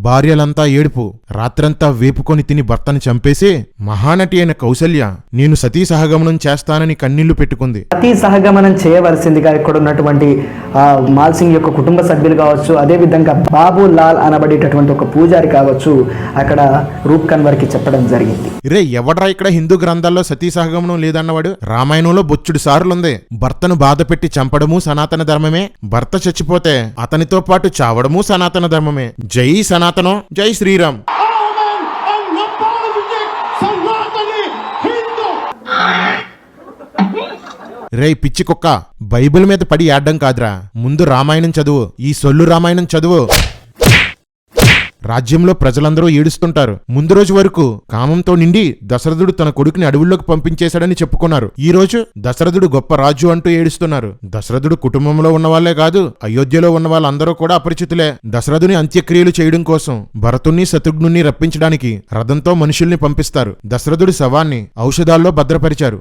భార్యలంతా ఏడుపు. రాత్రంతా వేపుకొని తిని భర్తను చంపేసి మహానటి అయిన కౌసల్య నేను సతీ సహగమనం చేస్తానని కన్నీళ్లు పెట్టుకుంది. సతీ సహగమనం చేయవలసిందిగా ఇక్కడ ఉన్నటువంటి మాల్ సింగ్ యొక్క కుటుంబ సభ్యులు కావచ్చు, అదే విధంగా బాబు లాల్ అనబడేటటువంటి ఒక పూజారి కావచ్చు, అక్కడ రూప్ కన్వర్కి చెప్పడం జరిగింది. రే ఎవడ్రా ఇక్కడ హిందూ గ్రంథాల్లో సతీ సహగమనం లేదన్నవాడు? రామాయణంలో బొచ్చుడు సార్లుంది. భర్తను బాధ పెట్టి చంపడము సనాతన ధర్మమే, భర్త చచ్చిపోతే అతనితో పాటు చావడము సనాతన ధర్మమే. జై సనాతనం, జై శ్రీరామ్. రేయ్ పిచ్చి కుక్క, బైబిల్ మీద పడి ఏడ్డం కాదురా, ముందు రామాయణం చదువు. ఈ సొల్లు రామాయణం చదువు. రాజ్యంలో ప్రజలందరూ ఏడుస్తుంటారు. ముందు రోజు వరకు కామంతో నిండి దశరథుడు తన కొడుకుని అడవుల్లోకి పంపించేశాడని చెప్పుకున్నారు. ఈ రోజు దశరథుడు గొప్ప రాజు అంటూ ఏడుస్తున్నారు. దశరథుడు కుటుంబంలో ఉన్నవాళ్లే కాదు, అయోధ్యలో ఉన్న వాళ్ళందరూ కూడా అపరిచితులే. దశరథుని అంత్యక్రియలు చేయడం కోసం భరతుణ్ణి శత్రుఘ్నుని రప్పించడానికి రథంతో మనుషుల్ని పంపిస్తారు. దశరథుడి శవాన్ని ఔషధాల్లో భద్రపరిచారు.